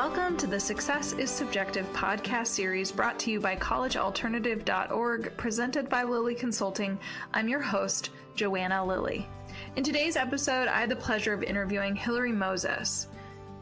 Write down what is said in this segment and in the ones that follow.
Welcome to the Success is Subjective podcast series brought to you by collegealternative.org, presented by Lilley Consulting. I'm your host, Joanna Lilley. In today's episode, I had the pleasure of interviewing Hilary Moses.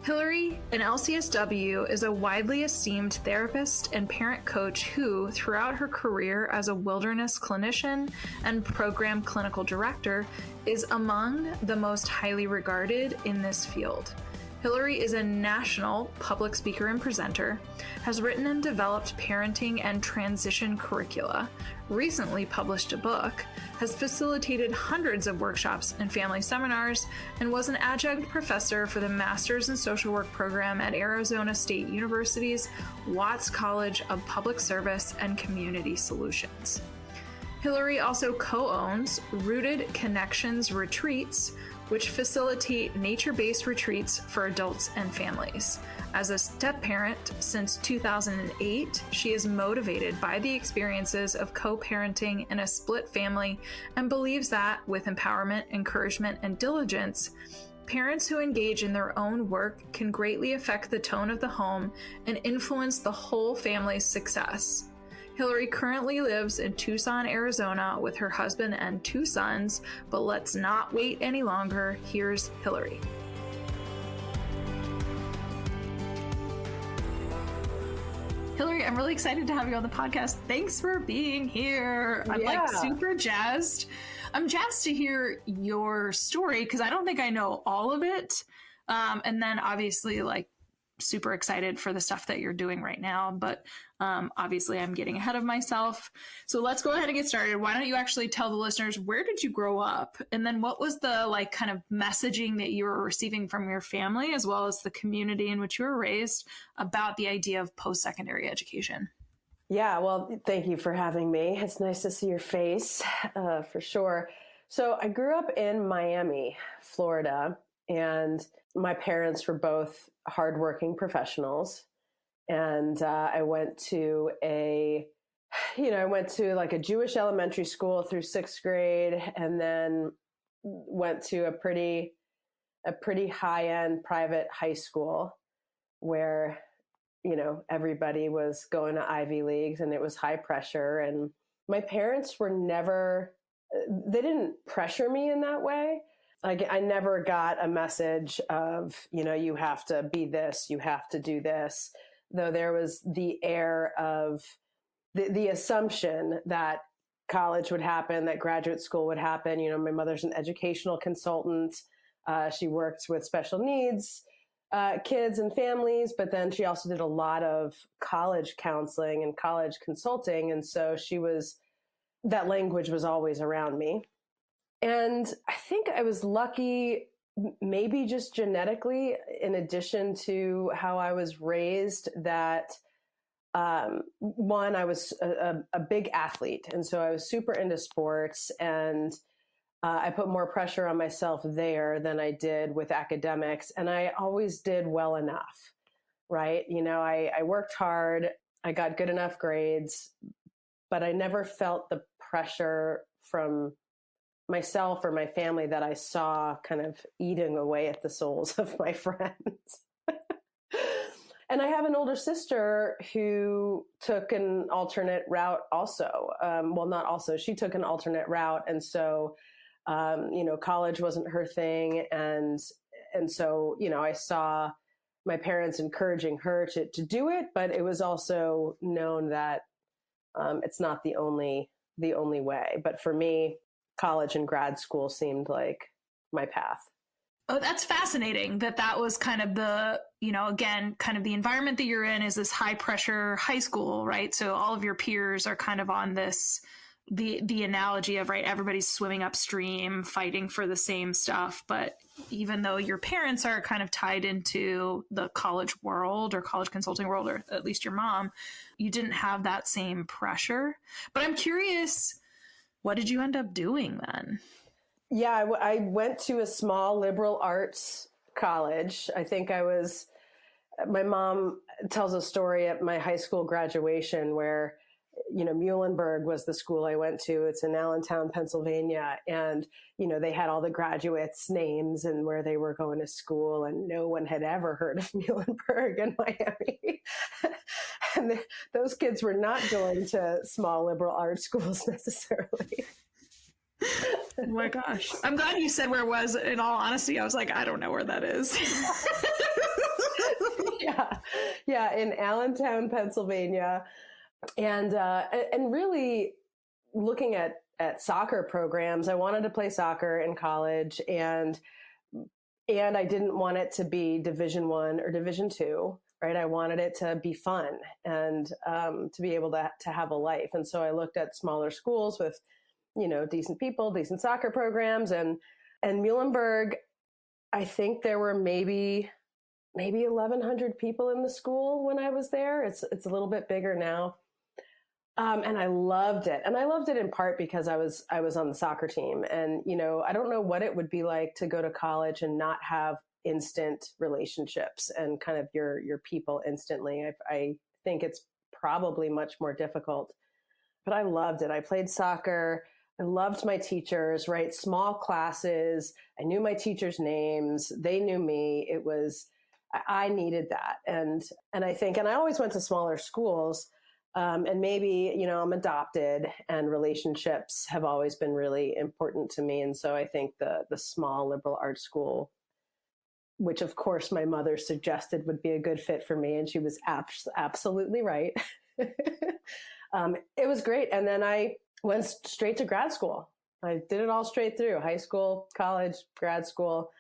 Hilary, an LCSW, is a widely esteemed therapist and parent coach who, throughout her career as a wilderness clinician and program clinical director, is among the most highly regarded in this field. Hilary is a national public speaker and presenter, has written and developed parenting and transition curricula, recently published a book, has facilitated hundreds of workshops and family seminars, and was an adjunct professor for the Masters in Social Work program at Arizona State University's Watts College of Public Service and Community Solutions. Hilary also co-owns Rooted Connections Retreats, which facilitate nature-based retreats for adults and families. As a step-parent since 2008, she is motivated by the experiences of co-parenting in a split family and believes that, with empowerment, encouragement, and diligence, parents who engage in their own work can greatly affect the tone of the home and influence the whole family's success. Hilary currently lives in Tucson, Arizona with her husband and two sons, but let's not wait any longer. Here's Hilary. Hilary, I'm really excited to have you on the podcast. Thanks for being here. I'm super jazzed. I'm jazzed to hear your story because I don't think I know all of it. And then obviously super excited for the stuff that you're doing right now, but obviously I'm getting ahead of myself. So let's go ahead and get started. Why don't you actually tell the listeners, where did you grow up? And then what was the kind of messaging that you were receiving from your family as well as the community in which you were raised about the idea of post-secondary education? Yeah, well, thank you for having me. It's nice to see your face, for sure. So I grew up in Miami, Florida, and my parents were both hardworking professionals. And I went to a Jewish elementary school through sixth grade, and then went to a pretty high-end private high school where, everybody was going to Ivy Leagues and it was high pressure. And my parents they didn't pressure me in that way. I never got a message of, you have to be this, you have to do this, though there was the air of the assumption that college would happen, that graduate school would happen. My mother's an educational consultant. She worked with special needs kids and families, but then she also did a lot of college counseling and college consulting. And so that language was always around me. And I think I was lucky, maybe just genetically, in addition to how I was raised, that one, I was a big athlete. And so I was super into sports, and I put more pressure on myself there than I did with academics. And I always did well enough, right? I worked hard, I got good enough grades, but I never felt the pressure from myself or my family that I saw kind of eating away at the souls of my friends. And I have an older sister who took an alternate route also. She took an alternate route. And so, college wasn't her thing. And so, I saw my parents encouraging her to do it, but it was also known that it's not the only way. But for me, college and grad school seemed like my path. Oh, that's fascinating that was kind of the, again, kind of the environment that you're in is this high pressure high school, right? So all of your peers are kind of on this, the analogy of, right, everybody's swimming upstream, fighting for the same stuff. But even though your parents are kind of tied into the college world or college consulting world, or at least your mom, you didn't have that same pressure. But I'm curious, what did you end up doing then? Yeah, I went to a small liberal arts college. I think my mom tells a story at my high school graduation where Muhlenberg was the school I went to. It's in Allentown, Pennsylvania. And, they had all the graduates' names and where they were going to school, and no one had ever heard of Muhlenberg in Miami. And those kids were not going to small liberal arts schools necessarily. Oh my gosh. I'm glad you said where it was. In all honesty, I was like, I don't know where that is. Yeah, in Allentown, Pennsylvania. And really looking at soccer programs. I wanted to play soccer in college, and I didn't want it to be Division I or Division II, right? I wanted it to be fun and to be able to have a life. And so I looked at smaller schools with, decent people, decent soccer programs, and Muhlenberg. I think there were maybe 1,100 people in the school when I was there. It's a little bit bigger now. And I loved it. And I loved it in part because I was on the soccer team, and, I don't know what it would be like to go to college and not have instant relationships and kind of your people instantly. I think it's probably much more difficult, but I loved it. I played soccer. I loved my teachers, right? Small classes. I knew my teachers' names. They knew me. I needed that. And I think, and I always went to smaller schools. And maybe, I'm adopted, and relationships have always been really important to me. And so I think the small liberal arts school, which of course my mother suggested would be a good fit for me, and she was absolutely right. It was great. And then I went straight to grad school. I did it all straight through: high school, college, grad school.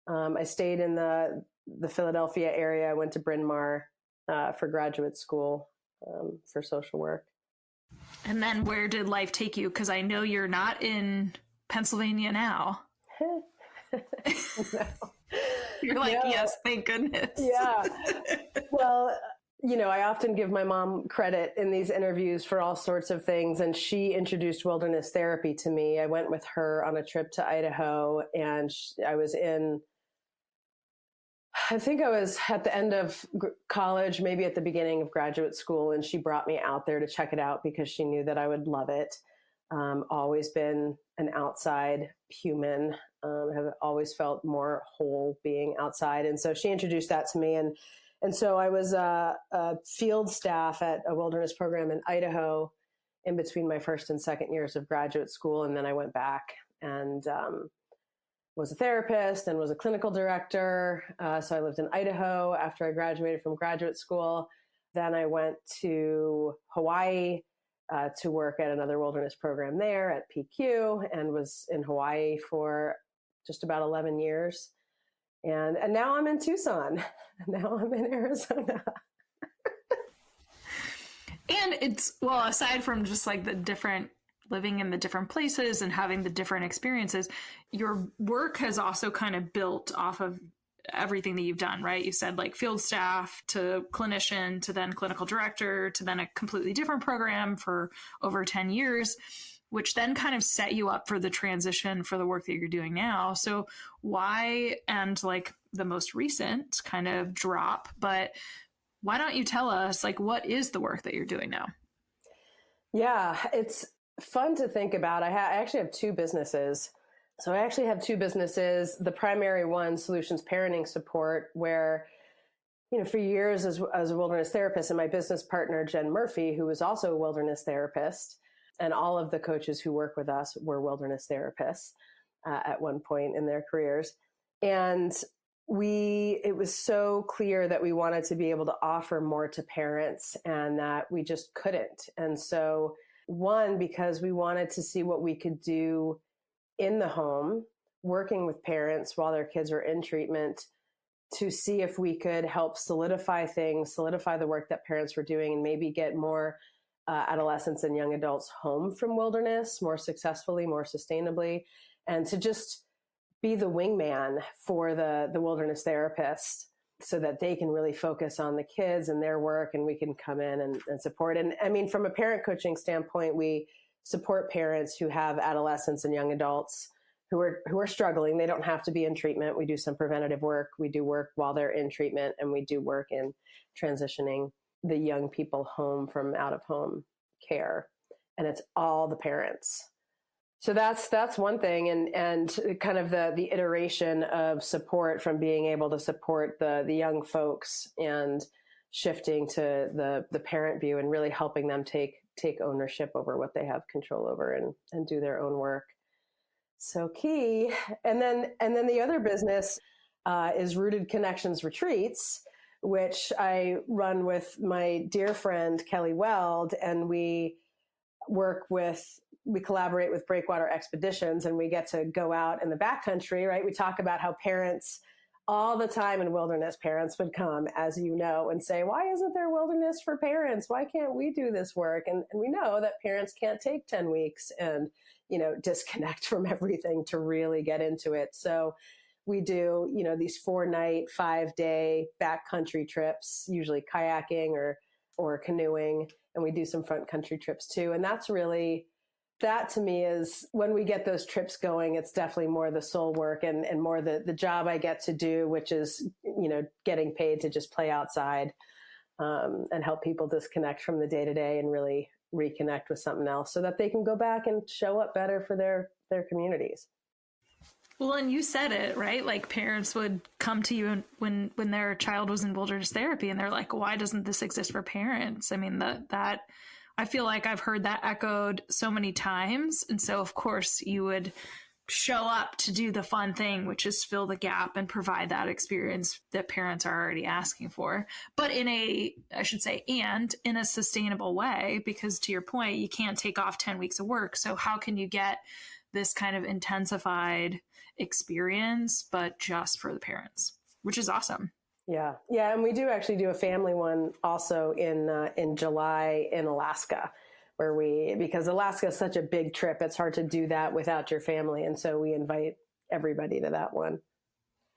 I stayed in the Philadelphia area. I went to Bryn Mawr for graduate school. For social work. And then where did life take you? Because I know you're not in Pennsylvania now. No. You're like, yes, thank goodness. Yeah. Well, I often give my mom credit in these interviews for all sorts of things. And she introduced wilderness therapy to me. I went with her on a trip to Idaho, and I was I think I was at the end of college, maybe at the beginning of graduate school, and she brought me out there to check it out because she knew that I would love it. Always been an outside human, have always felt more whole being outside. And so she introduced that to me. And so I was a field staff at a wilderness program in Idaho in between my first and second years of graduate school. And then I went back and was a therapist and was a clinical director. So I lived in Idaho after I graduated from graduate school. Then I went to Hawaii to work at another wilderness program there at PQ, and was in Hawaii for just about 11 years. And now I'm in Tucson. Now I'm in Arizona. And it's, well, aside from just like the different living in the different places and having the different experiences, your work has also kind of built off of everything that you've done, right? You said like field staff to clinician to then clinical director to then a completely different program for over 10 years, which then kind of set you up for the transition for the work that you're doing now. So why, and like the most recent kind of drop, but why don't you tell us like what is the work that you're doing now? Yeah, it's fun to think about. I actually have two businesses. So I actually have two businesses. The primary one, Solutions Parenting Support, where, for years as a wilderness therapist, and my business partner, Jen Murphy, who was also a wilderness therapist, and all of the coaches who work with us were wilderness therapists at one point in their careers. And it was so clear that we wanted to be able to offer more to parents, and that we just couldn't. And so one, because we wanted to see what we could do in the home, working with parents while their kids were in treatment, to see if we could help solidify the work that parents were doing, and maybe get more adolescents and young adults home from wilderness more successfully, more sustainably, and to just be the wingman for the wilderness therapist, so that they can really focus on the kids and their work, and we can come in and support. And I mean, from a parent coaching standpoint, we support parents who have adolescents and young adults who are struggling. They don't have to be in treatment. We do some preventative work. We do work while they're in treatment, and we do work in transitioning the young people home from out of home care, and it's all the parents. So that's one thing, and kind of the iteration of support from being able to support the young folks and shifting to the parent view and really helping them take ownership over what they have control over and do their own work. So key. And then the other business is Rooted Connections Retreats, which I run with my dear friend Kelly Weld, and we collaborate with Breakwater Expeditions, and we get to go out in the backcountry, right? We talk about how parents all the time in wilderness, parents would come, as you know, and say, why isn't there wilderness for parents? Why can't we do this work? And we know that parents can't take 10 weeks and, disconnect from everything to really get into it. So we do, these 4-night, 5-day backcountry trips, usually kayaking or canoeing. And we do some front country trips too. And that to me is when we get those trips going, it's definitely more the soul work and more the job I get to do, which is, getting paid to just play outside and help people disconnect from the day to day and really reconnect with something else so that they can go back and show up better for their communities. Well, and you said it, right? Like parents would come to you when their child was in wilderness therapy and they're like, why doesn't this exist for parents? I mean, that I feel like I've heard that echoed so many times. And so, of course, you would show up to do the fun thing, which is fill the gap and provide that experience that parents are already asking for. But in a sustainable way, because to your point, you can't take off 10 weeks of work. So how can you get this kind of intensified experience, but just for the parents, which is awesome. Yeah. And we do actually do a family one also in July in Alaska, because Alaska is such a big trip, it's hard to do that without your family. And so we invite everybody to that one.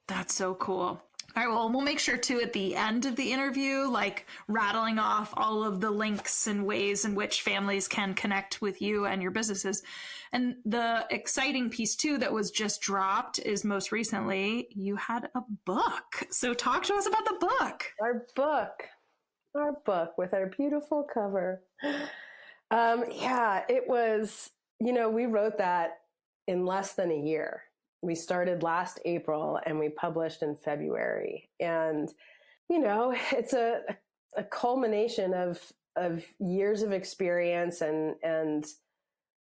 That's so cool. All right, well, we'll make sure to, at the end of the interview, like rattling off all of the links and ways in which families can connect with you and your businesses. And the exciting piece, too, that was just dropped is most recently you had a book. So talk to us about the book. Our book with our beautiful cover. It was, we wrote that in less than a year. We started last April and we published in February. And, it's a culmination of years of experience and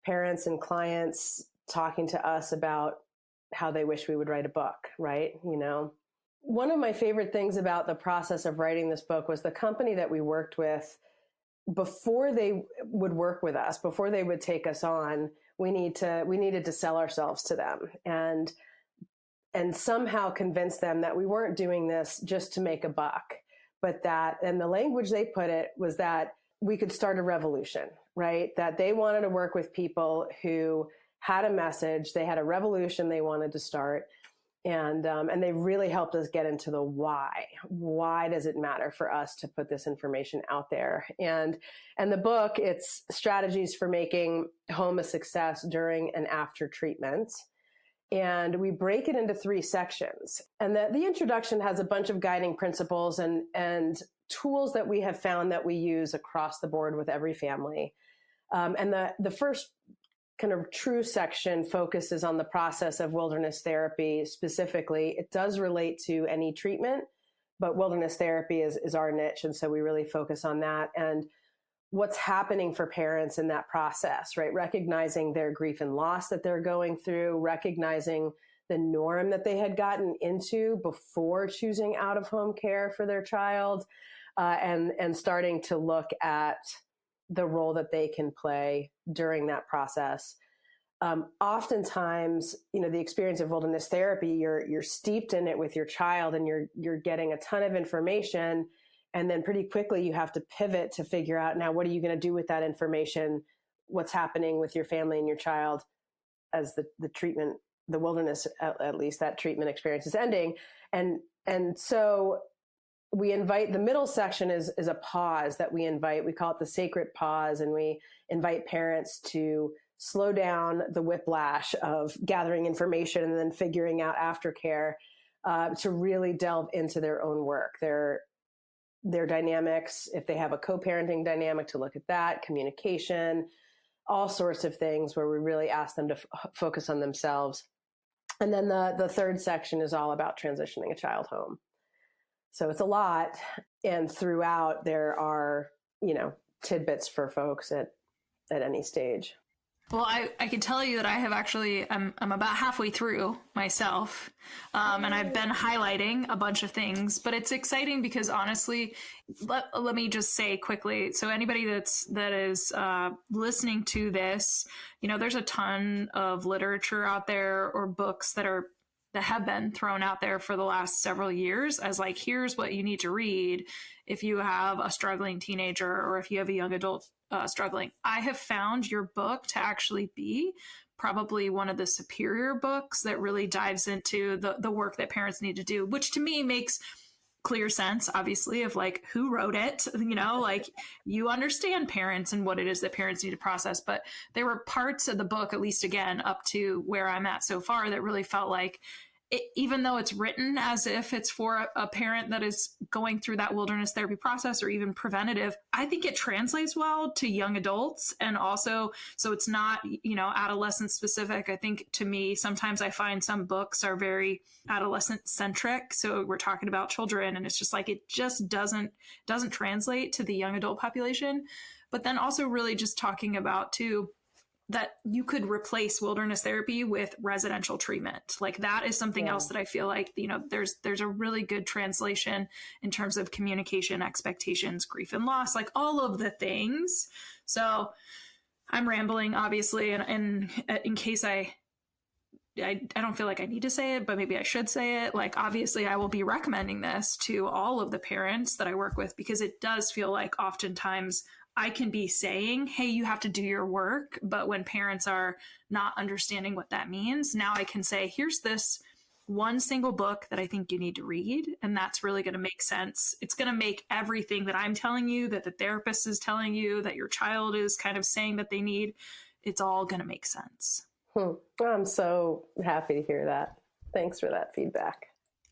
parents and clients talking to us about how they wish we would write a book, right? One of my favorite things about the process of writing this book was the company that we worked with. Before they would work with us, before they would take us on, we needed to sell ourselves to them and somehow convince them that we weren't doing this just to make a buck, but and the language they put it was that we could start a revolution, right? That they wanted to work with people who had a message, they had a revolution they wanted to start. And they really helped us get into the why. Why does it matter for us to put this information out there? And the book, it's strategies for making home a success during and after treatment. And we break it into 3 sections. And the introduction has a bunch of guiding principles and tools that we have found that we use across the board with every family. And the first kind of true section focuses on the process of wilderness therapy specifically. It does relate to any treatment, but wilderness therapy is our niche. And so we really focus on that and what's happening for parents in that process, right? Recognizing their grief and loss that they're going through, recognizing the norm that they had gotten into before choosing out of home care for their child, and starting to look at the role that they can play during that process. Oftentimes, the experience of wilderness therapy, you're steeped in it with your child and you're getting a ton of information. And then pretty quickly you have to pivot to figure out, now, what are you going to do with that information? What's happening with your family and your child as the treatment, the wilderness, at least that treatment experience is ending. And so we invite, the middle section is a pause that we call it the sacred pause. And we invite parents to slow down the whiplash of gathering information and then figuring out aftercare, to really delve into their own work, their dynamics. If they have a co-parenting dynamic, to look at that, communication, all sorts of things where we really ask them to focus on themselves. And then the third section is all about transitioning a child home. So it's a lot. And throughout there are, tidbits for folks at any stage. Well, I can tell you that I have actually, I'm about halfway through myself, and I've been highlighting a bunch of things, but it's exciting because honestly, let me just say quickly. So anybody that is listening to this, there's a ton of literature out there or books that have been thrown out there for the last several years as like, here's what you need to read if you have a struggling teenager or if you have a young adult struggling. I have found your book to actually be probably one of the superior books that really dives into the work that parents need to do, which to me makes clear sense, obviously, of like who wrote it, like you understand parents and what it is that parents need to process. But there were parts of the book, at least again, up to where I'm at so far, that really felt like even though it's written as if it's for a parent that is going through that wilderness therapy process or even preventative, I think it translates well to young adults. And also, so it's not, adolescent specific. I think to me, sometimes I find some books are very adolescent centric. So we're talking about children and it's just like, it just doesn't translate to the young adult population. But then also really just talking about too, that you could replace wilderness therapy with residential treatment. Like that is something else that I feel like, there's a really good translation in terms of communication, expectations, grief and loss, like all of the things. So I'm rambling, obviously, and in case I don't feel like I need to say it, but maybe I should say it. Like, obviously, I will be recommending this to all of the parents that I work with, because it does feel like oftentimes I can be saying, hey, you have to do your work. But when parents are not understanding what that means, now I can say, here's this one single book that I think you need to read. And that's really going to make sense. It's going to make everything that I'm telling you, that the therapist is telling you, that your child is kind of saying that they need, it's all going to make sense. I'm so happy to hear that. Thanks for that feedback.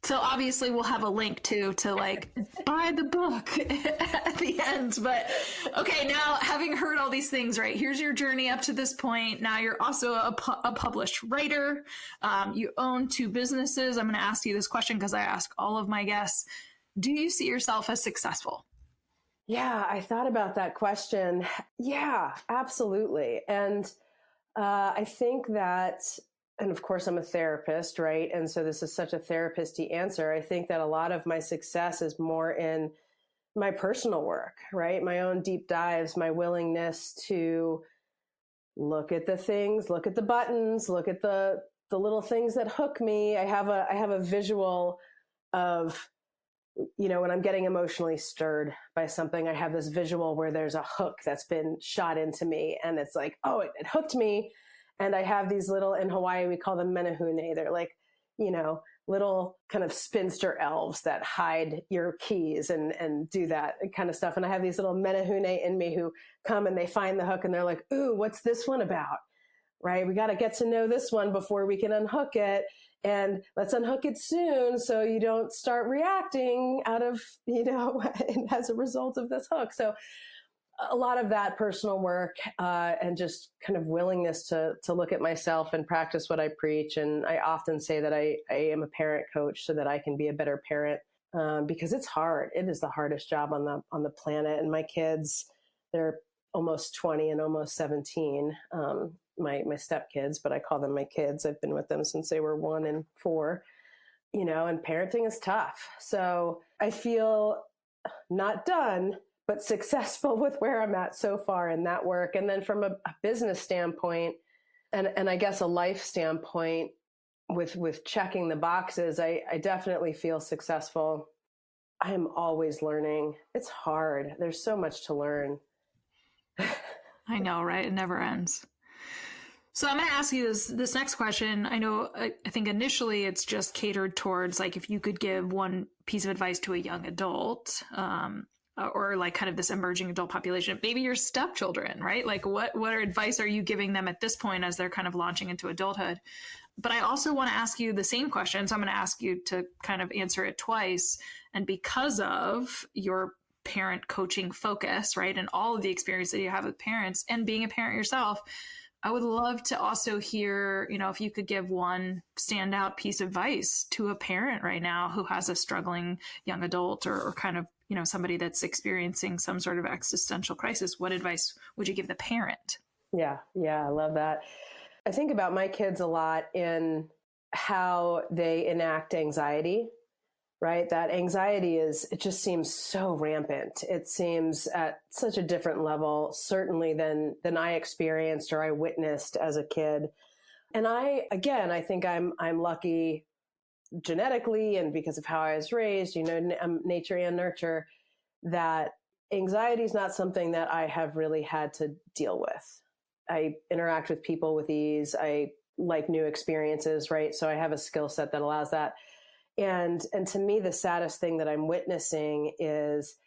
So obviously we'll have a link to like buy the book at the end. But okay, now having heard all these things, right, here's your journey up to this point. Now you're also a published writer. You own 2 businesses. I'm going to ask you this question because I ask all of my guests. Do you see yourself as successful? Yeah, I thought about that question. Yeah, absolutely. And I think that, and of course I'm a therapist, right? And so this is such a therapist-y answer. I think that a lot of my success is more in my personal work, right? My own deep dives, my willingness to look at the things, look at the buttons, look at the little things that hook me. I have a visual of, when I'm getting emotionally stirred by something, I have this visual where there's a hook that's been shot into me and it's like, oh, it hooked me. And I have these little, in Hawaii, we call them menehune. They're like, little kind of spinster elves that hide your keys and do that kind of stuff. And I have these little menehune in me who come and they find the hook and they're like, ooh, what's this one about? Right? We got to get to know this one before we can unhook it. And let's unhook it soon so you don't start reacting out of, as a result of this hook. So a lot of that personal work and just kind of willingness to look at myself and practice what I preach. And I often say that I am a parent coach so that I can be a better parent because it's hard. It is the hardest job on the planet. And my kids, they're almost 20 and almost 17. My stepkids, but I call them my kids. I've been with them since they were 1 and 4, and parenting is tough. So I feel not done, but successful with where I'm at so far in that work. And then from a business standpoint, and I guess a life standpoint with checking the boxes, I definitely feel successful. I am always learning. It's hard. There's so much to learn. I know, right? It never ends. So I'm going to ask you this next question. I think initially it's just catered towards like if you could give one piece of advice to a young adult, or like kind of this emerging adult population, maybe your stepchildren, right? Like what advice are you giving them at this point as they're kind of launching into adulthood? But I also want to ask you the same question. So I'm going to ask you to kind of answer it twice. And because of your parent coaching focus, right? And all of the experience that you have with parents and being a parent yourself, I would love to also hear, if you could give one standout piece of advice to a parent right now who has a struggling young adult or kind of, somebody that's experiencing some sort of existential crisis. What advice would you give the parent? Yeah, I love that. I think about my kids a lot in how they enact anxiety, right? That anxiety it just seems so rampant. It seems at such a different level, certainly than I experienced or I witnessed as a kid. And I think I'm lucky genetically and because of how I was raised, nature and nurture, that anxiety is not something that I have really had to deal with. I interact with people with ease. I like new experiences, right? So I have a skill set that allows that. And to me, the saddest thing that I'm witnessing is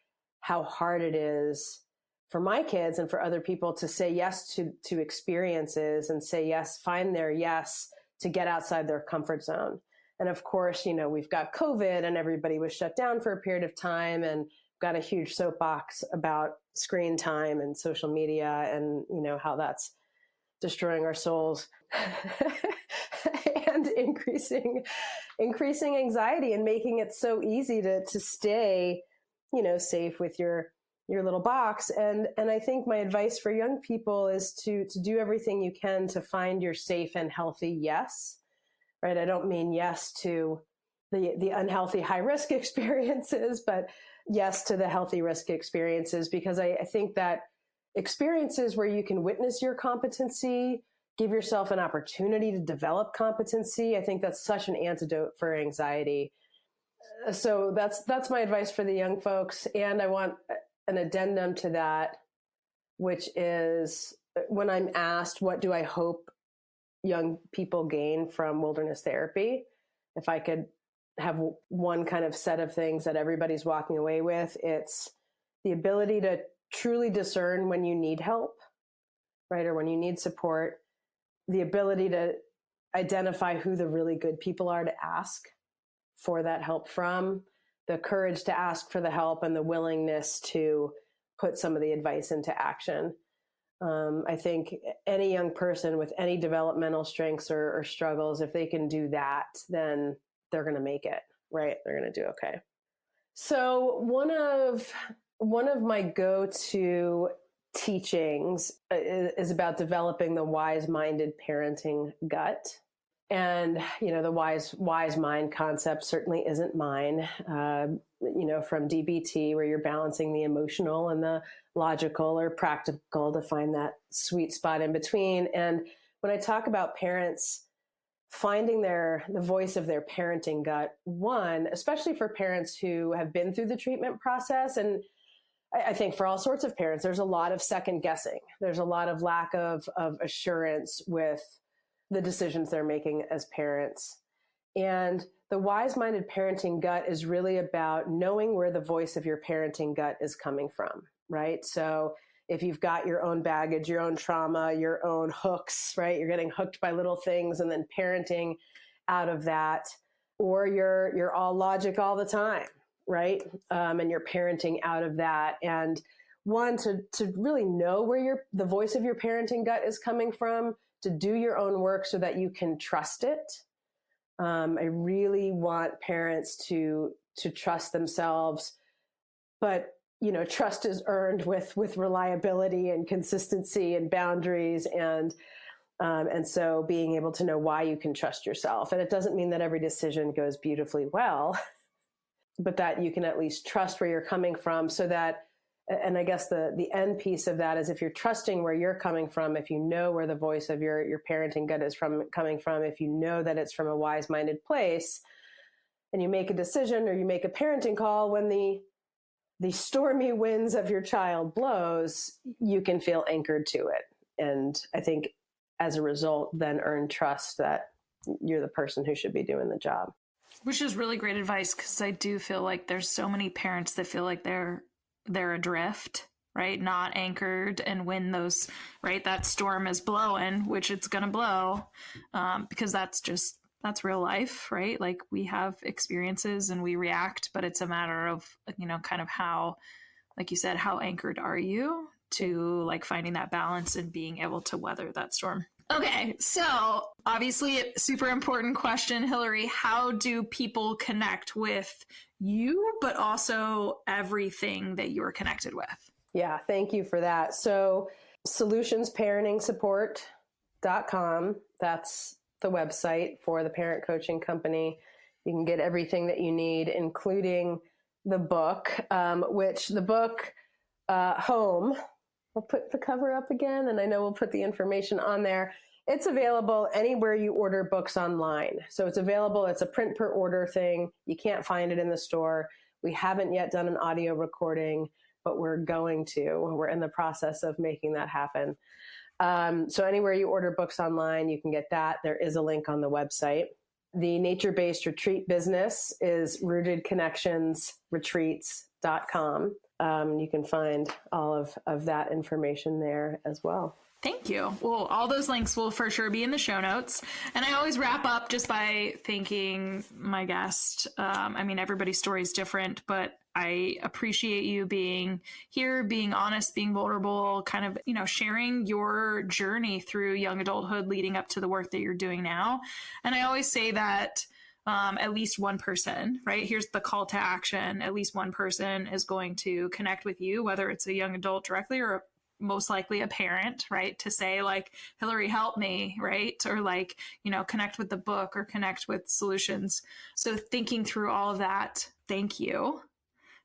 how hard it is for my kids and for other people to say yes to experiences and say yes, find their yes to get outside their comfort zone. And of course, we've got COVID and everybody was shut down for a period of time and got a huge soapbox about screen time and social media and, how that's destroying our souls and increasing anxiety and making it so easy to stay, safe with your little box. And I think my advice for young people is to do everything you can to find your safe and healthy yes, right? I don't mean yes to the unhealthy high risk experiences, but yes to the healthy risk experiences, because I think that experiences where you can witness your competency, give yourself an opportunity to develop competency, I think that's such an antidote for anxiety. So that's my advice for the young folks. And I want an addendum to that, which is when I'm asked, what do I hope young people gain from wilderness therapy? If I could have one kind of set of things that everybody's walking away with, it's the ability to truly discern when you need help, right? Or when you need support, the ability to identify who the really good people are to ask for that help from, the courage to ask for the help, and the willingness to put some of the advice into action. I think any young person with any developmental strengths or struggles, if they can do that, then they're going to make it, right? They're going to do okay. So one of my go-to teachings is about developing the wise-minded parenting gut. And, the wise mind concept certainly isn't mine, from DBT, where you're balancing the emotional and the logical or practical to find that sweet spot in between. And when I talk about parents finding the voice of their parenting gut, one, especially for parents who have been through the treatment process, and I think for all sorts of parents, there's a lot of second guessing. There's a lot of lack of assurance with the decisions they're making as parents. And the wise-minded parenting gut is really about knowing where the voice of your parenting gut is coming from, right? So if you've got your own baggage, your own trauma, your own hooks, right? You're getting hooked by little things and then parenting out of that, or you're all logic all the time, right? And you're parenting out of that. And one, to really know where the voice of your parenting gut is coming from, to do your own work so that you can trust it. I really want parents to trust themselves, but trust is earned with reliability and consistency and boundaries, and so being able to know why you can trust yourself. And it doesn't mean that every decision goes beautifully well, but that you can at least trust where you're coming from, so that. And I guess the end piece of that is, if you're trusting where you're coming from, if you know where the voice of your parenting gut is coming from, if you know that it's from a wise-minded place, and you make a decision or you make a parenting call when the stormy winds of your child blows, you can feel anchored to it. And I think as a result, then earn trust that you're the person who should be doing the job. Which is really great advice, because I do feel like there's so many parents that feel like they're adrift, right? Not anchored. And when that storm is blowing, which it's going to blow, because that's real life, right? Like, we have experiences and we react, but it's a matter of, kind of how like you said, how anchored are you to like finding that balance and being able to weather that storm? Okay, so obviously a super important question, Hilary. How do people connect with you, but also everything that you're connected with? Yeah, thank you for that. So solutionsparentingsupport.com, that's the website for the parent coaching company. You can get everything that you need, including the book, which the book, H.O.M.E, we'll put the cover up again, and I know we'll put the information on there. It's available anywhere you order books online. So it's available. It's a print per order thing. You can't find it in the store. We haven't yet done an audio recording, but we're going to. We're in the process of making that happen. So anywhere you order books online, you can get that. There is a link on the website. The nature-based retreat business is rootedconnectionsretreats.com. You can find all of that information there as well. Thank you. Well, all those links will for sure be in the show notes. And I always wrap up just by thanking my guest. I mean, everybody's story is different, but I appreciate you being here, being honest, being vulnerable, kind of, sharing your journey through young adulthood leading up to the work that you're doing now. And I always say that at least one person, right? Here's the call to action. At least one person is going to connect with you, whether it's a young adult directly or most likely a parent, right? To say like, Hilary, help me, right? Or like, connect with the book or connect with solutions. So thinking through all of that, thank you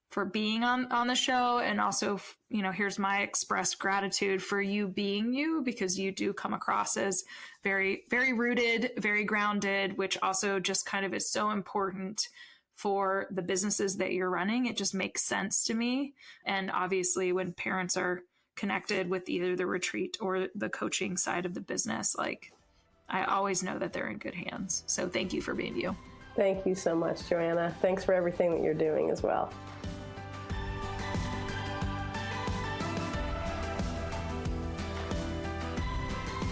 for being on the show. And also, here's my expressed gratitude for you being you, because you do come across as very, very rooted, very grounded, which also just kind of is so important for the businesses that you're running. It just makes sense to me. And obviously when parents are connected with either the retreat or the coaching side of the business, like I always know that they're in good hands. So thank you for being you. Thank you so much, Joanna. Thanks for everything that you're doing as well.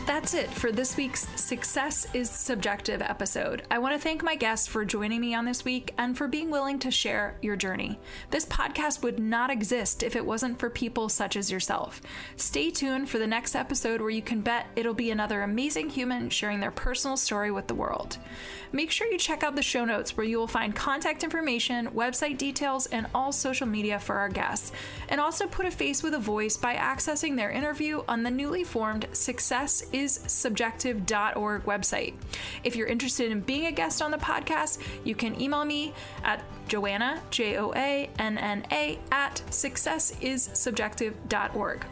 That's it for this week's Success is Subjective episode. I want to thank my guests for joining me on this week and for being willing to share your journey. This podcast would not exist if it wasn't for people such as yourself. Stay tuned for the next episode where you can bet it'll be another amazing human sharing their personal story with the world. Make sure you check out the show notes where you will find contact information, website details, and all social media for our guests. And also put a face with a voice by accessing their interview on the newly formed successissubjective.org website. If you're interested in being a guest on the podcast, you can email me at Joanna, Joanna, at successissubjective.org.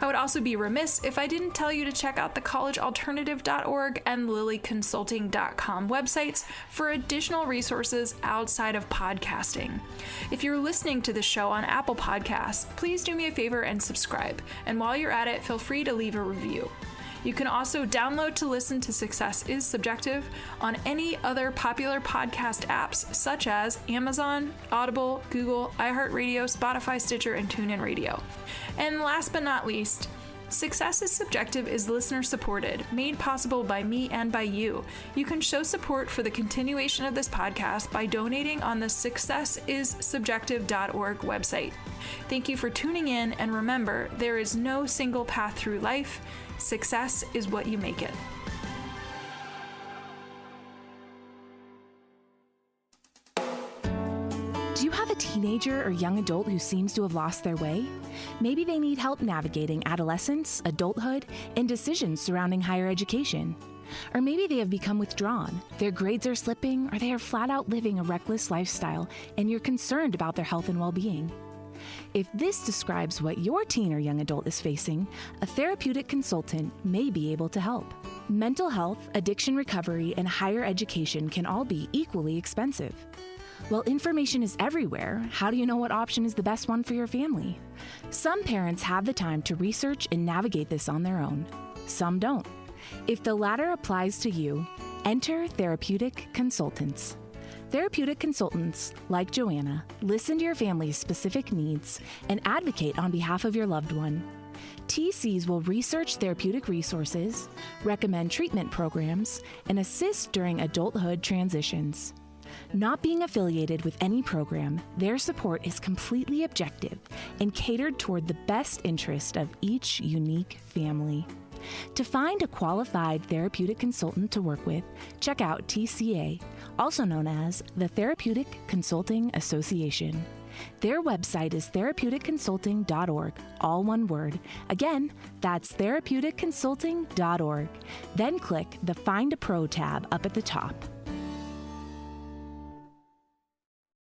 I would also be remiss if I didn't tell you to check out the collegealternative.org and lilyconsulting.com websites for additional resources outside of podcasting. If you're listening to the show on Apple Podcasts, please do me a favor and subscribe. And while you're at it, feel free to leave a review. You can also download to listen to Success is Subjective on any other popular podcast apps such as Amazon, Audible, Google, iHeartRadio, Spotify, Stitcher, and TuneIn Radio. And last but not least, Success is Subjective is listener supported, made possible by me and by you. You can show support for the continuation of this podcast by donating on the successissubjective.org website. Thank you for tuning in, and remember, there is no single path through life. Success is what you make it. Do you have a teenager or young adult who seems to have lost their way? Maybe they need help navigating adolescence, adulthood, and decisions surrounding higher education. Or maybe they have become withdrawn, their grades are slipping, or they are flat out living a reckless lifestyle, and you're concerned about their health and well-being. If this describes what your teen or young adult is facing, a therapeutic consultant may be able to help. Mental health, addiction recovery, and higher education can all be equally expensive. While information is everywhere, how do you know what option is the best one for your family? Some parents have the time to research and navigate this on their own. Some don't. If the latter applies to you, enter therapeutic consultants. Therapeutic consultants, like Joanna, listen to your family's specific needs and advocate on behalf of your loved one. TCs will research therapeutic resources, recommend treatment programs, and assist during adulthood transitions. Not being affiliated with any program, their support is completely objective and catered toward the best interest of each unique family. To find a qualified therapeutic consultant to work with, check out TCA, also known as the Therapeutic Consulting Association. Their website is therapeuticconsulting.org, all one word. Again, that's therapeuticconsulting.org. Then click the Find a Pro tab up at the top.